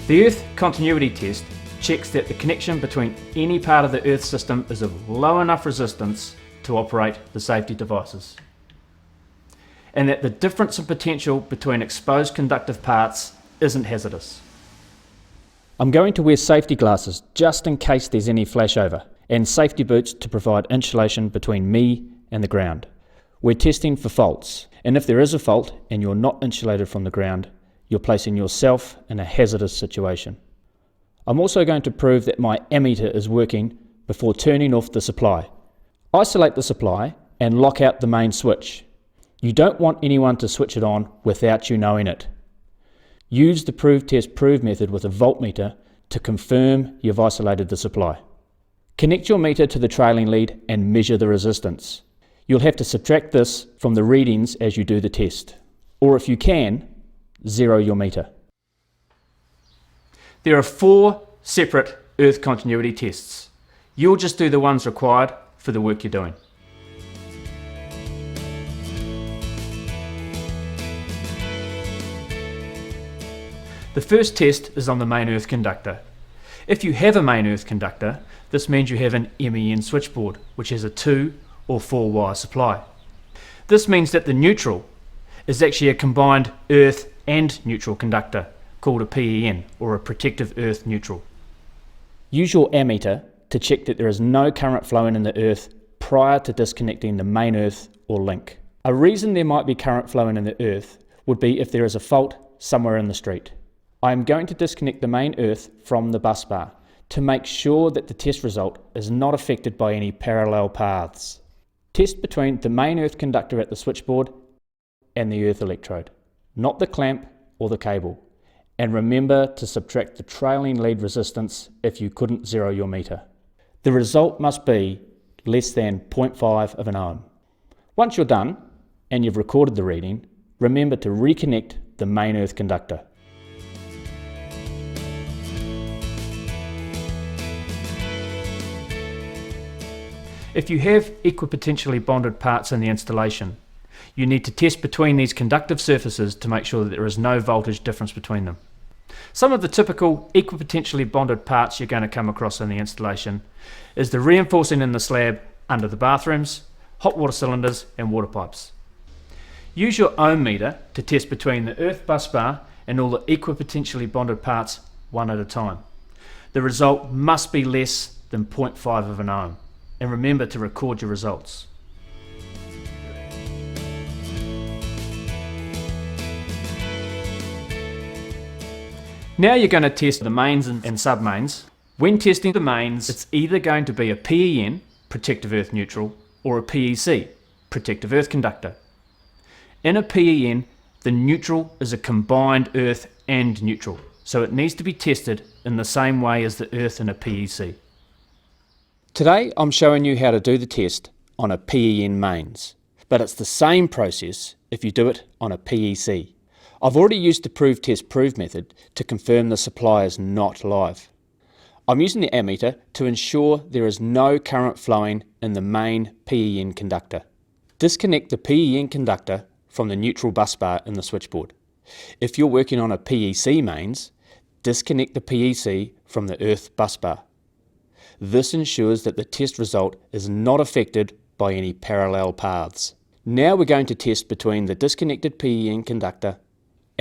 The earth continuity test checks that the connection between any part of the earth system is of low enough resistance to operate the safety devices, and that the difference in potential between exposed conductive parts isn't hazardous. I'm going to wear safety glasses just in case there's any flashover, and safety boots to provide insulation between me and the ground. We're testing for faults, and if there is a fault and you're not insulated from the ground, you're placing yourself in a hazardous situation. I'm also going to prove that my ammeter is working before turning off the supply. Isolate the supply and lock out the main switch. You don't want anyone to switch it on without you knowing it. Use the prove test prove method with a voltmeter to confirm you've isolated the supply. Connect your meter to the trailing lead and measure the resistance. You'll have to subtract this from the readings as you do the test, or if you can, zero your meter. There are 4 separate earth continuity tests. You'll just do the ones required for the work you're doing. The first test is on the main earth conductor. If you have a main earth conductor, this means you have an MEN switchboard, which has a 2 or 4 wire supply. This means that the neutral is actually a combined earth and neutral conductor, called a PEN, or a protective earth neutral. Use your ammeter to check that there is no current flowing in the earth prior to disconnecting the main earth or link. A reason there might be current flowing in the earth would be if there is a fault somewhere in the street. I am going to disconnect the main earth from the bus bar to make sure that the test result is not affected by any parallel paths. Test between the main earth conductor at the switchboard and the earth electrode, not the clamp or the cable. And remember to subtract the trailing lead resistance if you couldn't zero your meter. The result must be less than 0.5 of an ohm. Once you're done and you've recorded the reading, remember to reconnect the main earth conductor. If you have equipotentially bonded parts in the installation, you need to test between these conductive surfaces to make sure that there is no voltage difference between them. Some of the typical equipotentially bonded parts you're going to come across in the installation is the reinforcing in the slab under the bathrooms, hot water cylinders and water pipes. Use your ohm meter to test between the earth bus bar and all the equipotentially bonded parts one at a time. The result must be less than 0.5 of an ohm, and remember to record your results. Now you're going to test the mains and submains. When testing the mains, it's either going to be a PEN, protective earth neutral, or a PEC, protective earth conductor. In a PEN, the neutral is a combined earth and neutral, so it needs to be tested in the same way as the earth in a PEC. Today I'm showing you how to do the test on a PEN mains, but it's the same process if you do it on a PEC. I've already used the prove test prove method to confirm the supply is not live. I'm using the ammeter to ensure there is no current flowing in the main PEN conductor. Disconnect the PEN conductor from the neutral bus bar in the switchboard. If you're working on a PEC mains, disconnect the PEC from the earth bus bar. This ensures that the test result is not affected by any parallel paths. Now we're going to test between the disconnected PEN conductor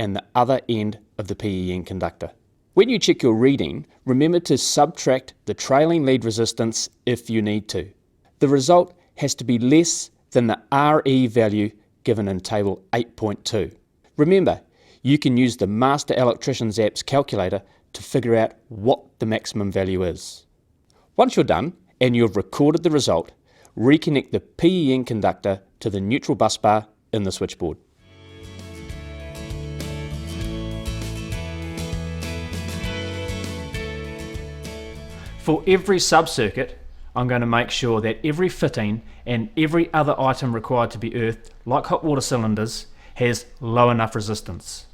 and the other end of the PEN conductor. When you check your reading, remember to subtract the trailing lead resistance if you need to. The result has to be less than the RE value given in table 8.2. Remember, you can use the Master Electricians app's calculator to figure out what the maximum value is. Once you're done and you've recorded the result, reconnect the PEN conductor to the neutral bus bar in the switchboard. For every subcircuit, I'm going to make sure that every fitting and every other item required to be earthed, like hot water cylinders, has low enough resistance.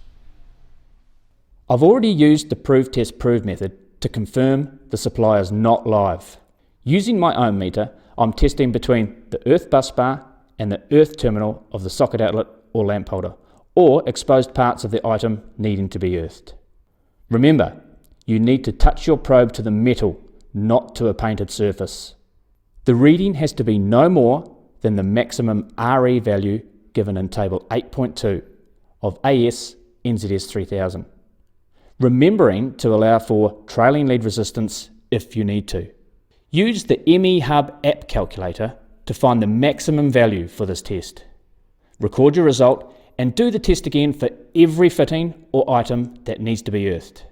I've already used the prove test prove method to confirm the supply is not live. Using my ohm meter, I'm testing between the earth bus bar and the earth terminal of the socket outlet or lamp holder, or exposed parts of the item needing to be earthed. Remember, You need to touch your probe to the metal, not to a painted surface. The reading has to be no more than the maximum RE value given in Table 8.2 of AS NZS 3000. Remembering to allow for trailing lead resistance if you need to. Use the ME Hub app calculator to find the maximum value for this test. Record your result and do the test again for every fitting or item that needs to be earthed.